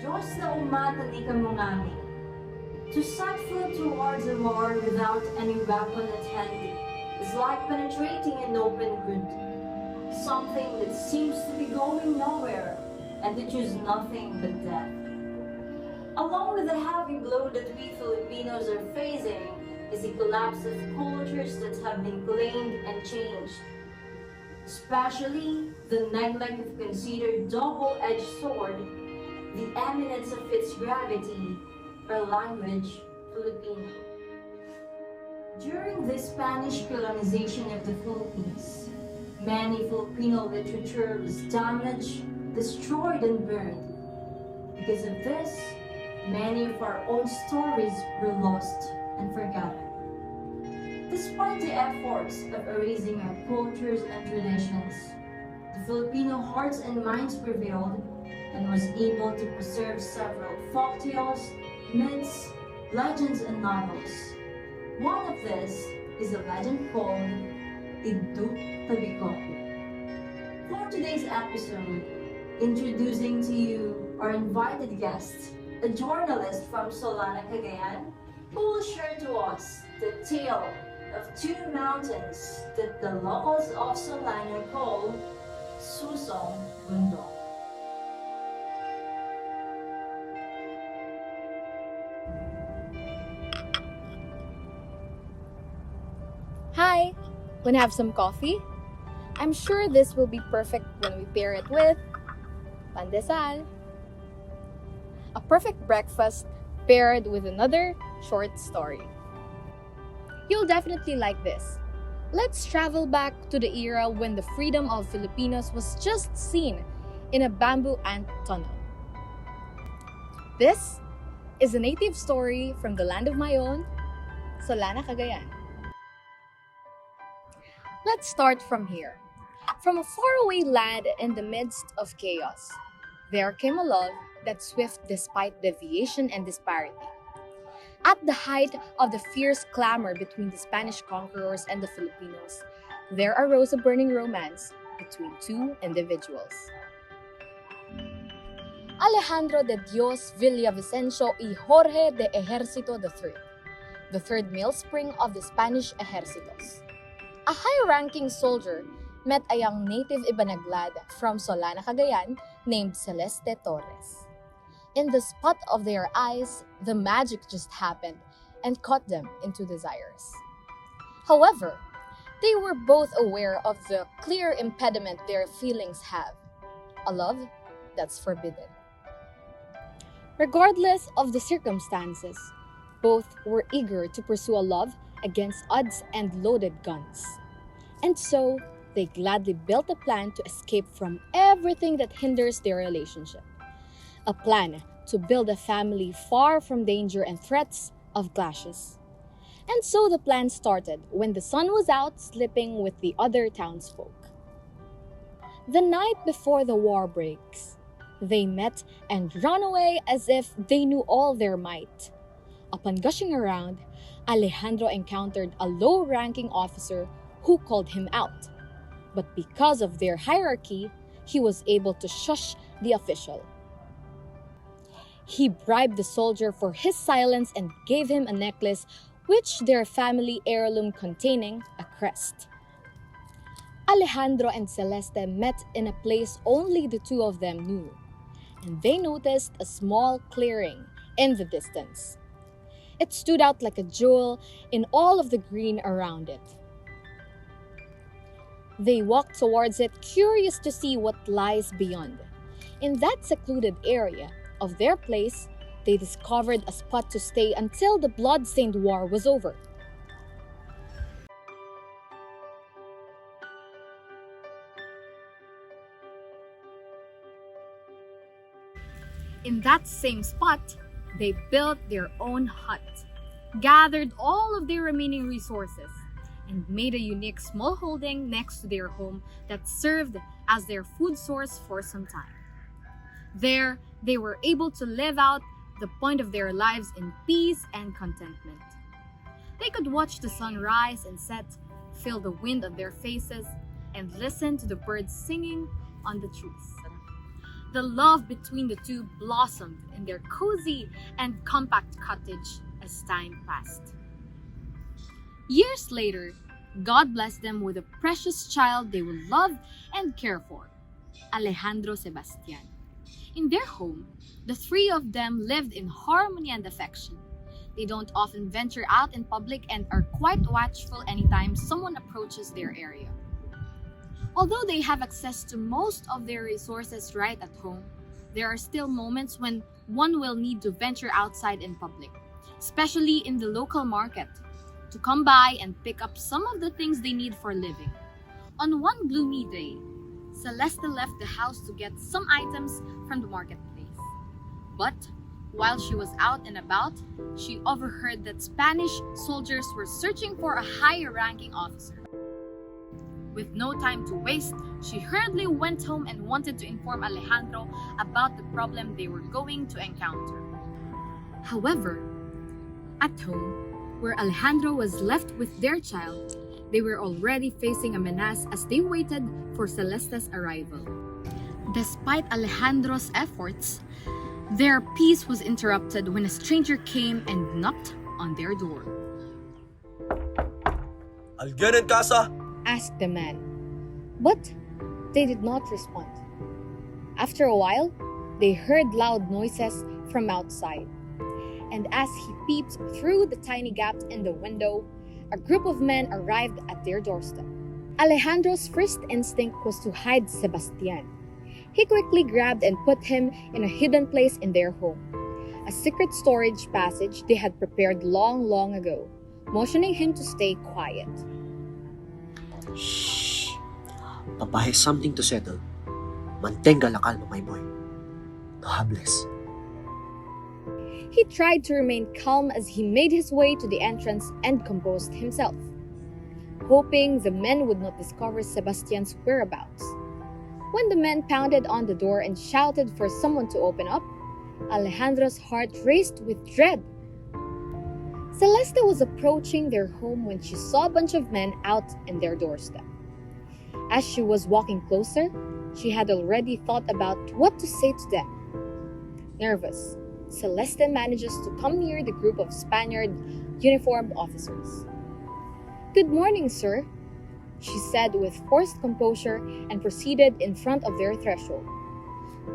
Diyos na umatali ka mungani. To set foot towards a war without any weapon at hand is like penetrating an open wound. Something that seems to be going nowhere and to choose nothing but death. Along with the heavy blow that we Filipinos are facing is the collapse of cultures that have been claimed and changed. Especially the neglect of considered double-edged sword, the eminence of its gravity, or language, Filipino. During the Spanish colonization of the Philippines, many Filipino literature was damaged, destroyed, and burned. Because of this, many of our own stories were lost and forgotten. Despite the efforts of erasing our cultures and traditions, the Filipino hearts and minds prevailed and was able to preserve several folktales, myths, legends, and novels. One of these is a legend called Iddu, Biko. For today's episode, introducing to you our invited guest, a journalist from Solana, Cagayan, who will share to us the tale of two mountains that the locals of Solana call Susong Bundok. Hi! Wanna have some coffee? I'm sure this will be perfect when we pair it with pandesal. A perfect breakfast paired with another short story. You'll definitely like this. Let's travel back to the era when the freedom of Filipinos was just seen in a bamboo ant tunnel. This is a native story from the land of my own, Solana, Cagayan. Let's start from here. From a faraway land in the midst of chaos, there came a love that's swift despite deviation and disparity. At the height of the fierce clamor between the Spanish conquerors and the Filipinos, there arose a burning romance between two individuals. Alejandro de Dios Villavicencio y Jorge de Ejército III, the third male spring of the Spanish ejércitos. A high-ranking soldier met a young native Ibanaglad from Solana, Cagayan named Celeste Torres. In the spot of their eyes, the magic just happened and caught them into desires. However, they were both aware of the clear impediment their feelings have, a love that's forbidden. Regardless of the circumstances, both were eager to pursue a love against odds and loaded guns. And so, they gladly built a plan to escape from everything that hinders their relationship. A plan to build a family far from danger and threats of clashes. And so the plan started when the sun was out sleeping with the other townsfolk. The night before the war breaks, they met and ran away as if they knew all their might. Upon gushing around, Alejandro encountered a low-ranking officer who called him out. But because of their hierarchy, he was able to shush the official. He bribed the soldier for his silence and gave him a necklace which their family heirloom containing a crest. Alejandro and Celeste met in a place only the two of them knew, and they noticed a small clearing in the distance. It stood out like a jewel in all of the green around it. They walked towards it, curious to see what lies beyond. In that secluded area of their place, they discovered a spot to stay until the blood-stained war was over. In that same spot, they built their own hut, gathered all of their remaining resources, and made a unique small holding next to their home that served as their food source for some time. There, they were able to live out the point of their lives in peace and contentment. They could watch the sun rise and set, feel the wind on their faces, and listen to the birds singing on the trees. The love between the two blossomed in their cozy and compact cottage as time passed. Years later, God blessed them with a precious child they will love and care for, Alejandro Sebastian. In their home, the three of them lived in harmony and affection. They don't often venture out in public and are quite watchful anytime someone approaches their area. Although they have access to most of their resources right at home, there are still moments when one will need to venture outside in public, especially in the local market, to come by and pick up some of the things they need for living. On one gloomy day, Celeste left the house to get some items from the marketplace. But while she was out and about, she overheard that Spanish soldiers were searching for a higher-ranking officer. With no time to waste, she hurriedly went home and wanted to inform Alejandro about the problem they were going to encounter. However, at home, where Alejandro was left with their child, they were already facing a menace as they waited for Celeste's arrival. Despite Alejandro's efforts, their peace was interrupted when a stranger came and knocked on their door. ¿Alguien en casa? Asked the man, but they did not respond. After a while, they heard loud noises from outside, and as he peeped through the tiny gap in the window, a group of men arrived at their doorstep. Alejandro's first instinct was to hide Sebastian. He quickly grabbed and put him in a hidden place in their home, a secret storage passage they had prepared long ago, motioning him to stay quiet. Shh. Papa has something to settle. Mantenga la calma, my boy. No hables. He tried to remain calm as he made his way to the entrance and composed himself, hoping the men would not discover Sebastian's whereabouts. When the men pounded on the door and shouted for someone to open up, Alejandro's heart raced with dread. Celeste was approaching their home when she saw a bunch of men out in their doorstep. As she was walking closer, she had already thought about what to say to them. Nervous, Celeste manages to come near the group of Spaniard uniformed officers. "Good morning, sir," she said with forced composure and proceeded in front of their threshold.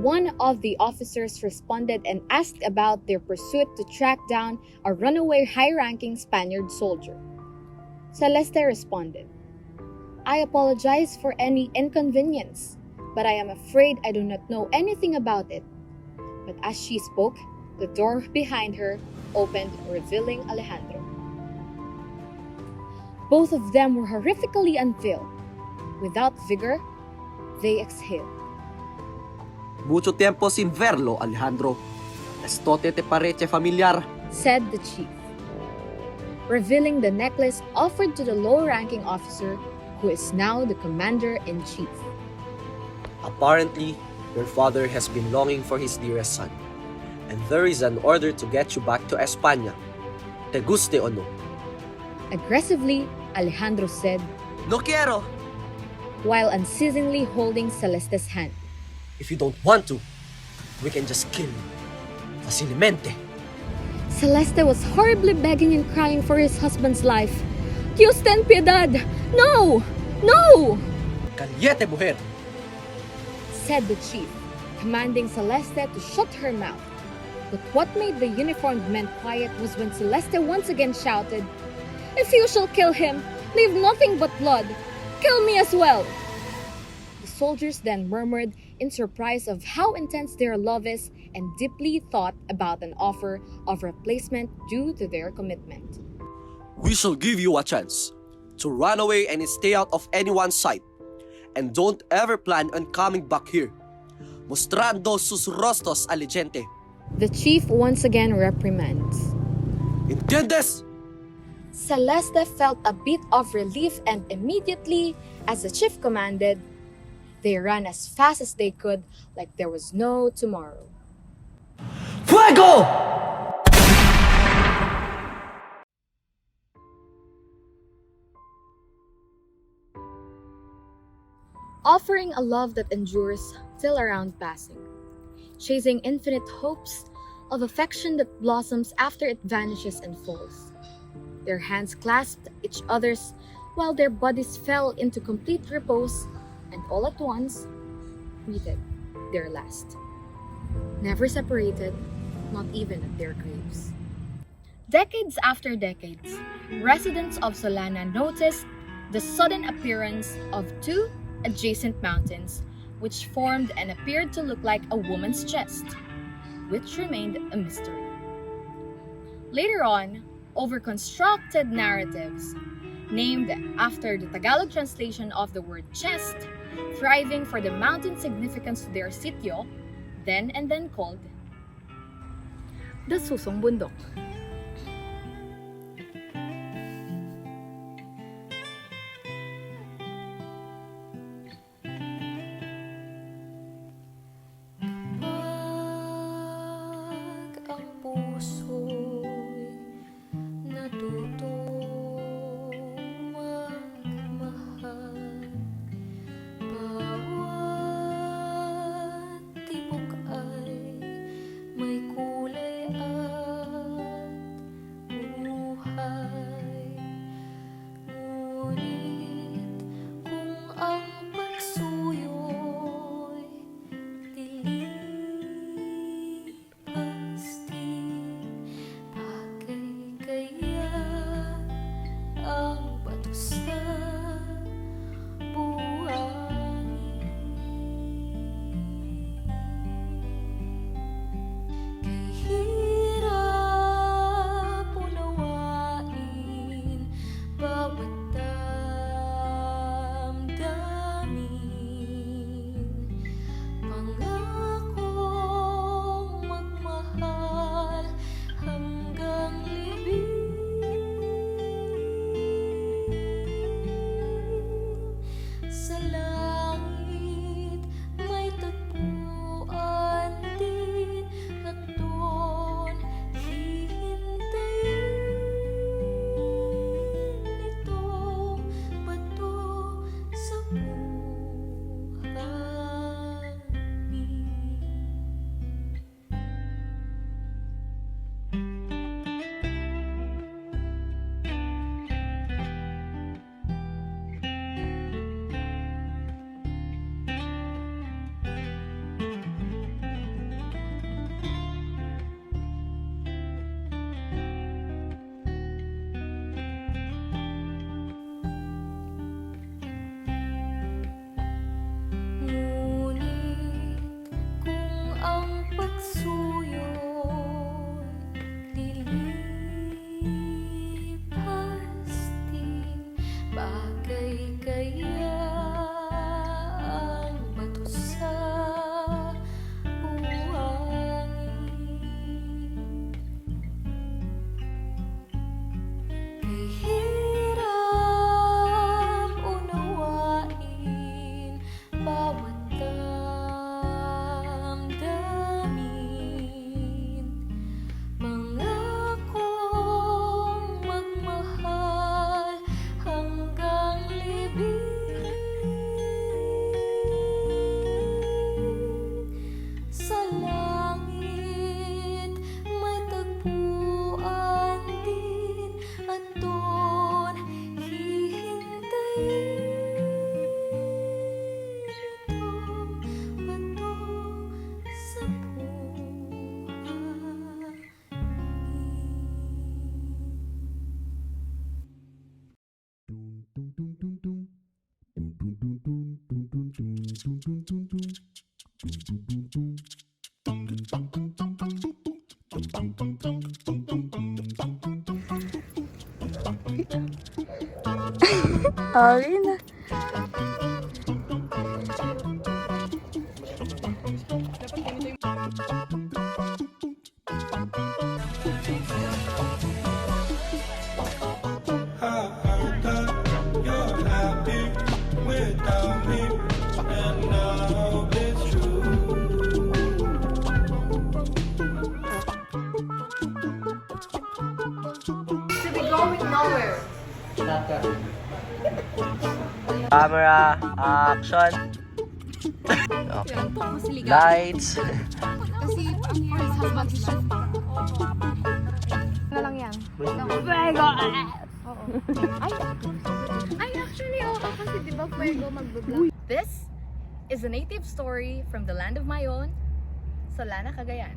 One of the officers responded and asked about their pursuit to track down a runaway high-ranking Spaniard soldier. Celeste responded, "I apologize for any inconvenience, but I am afraid I do not know anything about it." But as she spoke, the door behind her opened, revealing Alejandro. Both of them were horrifically unveiled. Without vigor, they exhaled. Mucho tiempo sin verlo, Alejandro. Esto te parece familiar? Said the chief, revealing the necklace offered to the low-ranking officer who is now the commander-in-chief. Apparently, your father has been longing for his dearest son, and there is an order to get you back to España. Te guste o no? Aggressively, Alejandro said, No quiero! while unceasingly holding Celeste's hand. If you don't want to, we can just kill you. Facilmente. Celeste was horribly begging and crying for his husband's life. "Dios ten piedad! No! No!" Cállate, mujer! said the chief, commanding Celeste to shut her mouth. But what made the uniformed men quiet was when Celeste once again shouted, "If you shall kill him, leave nothing but blood. Kill me as well." The soldiers then murmured in surprise of how intense their love is and deeply thought about an offer of replacement due to their commitment. We shall give you a chance to run away and stay out of anyone's sight. And don't ever plan on coming back here. Mostrando sus rostros al gente. The chief once again reprimands. ¿Entiendes? Celeste felt a bit of relief and immediately, as the chief commanded, they ran as fast as they could like there was no tomorrow. Fuego! Offering a love that endures till around passing, chasing infinite hopes of affection that blossoms after it vanishes and falls. Their hands clasped each other's while their bodies fell into complete repose and all at once breathed their last. Never separated, not even at their graves. Decades after decades, residents of Solana noticed the sudden appearance of two adjacent mountains which formed and appeared to look like a woman's chest, which remained a mystery. Later on, overconstructed narratives, named after the Tagalog translation of the word chest, thriving for the mountain significance to their sitio, then and then called the Susong Bundok. Okay na. Camera, action! Okay. Lights. Lights. Kasi ang first husband si Chef. Na lang yan. Fuego! Oo. Ay, actually, oo. Kasi di ba Fuego magbablog? This is a native story from the land of my own, Solana, Cagayan.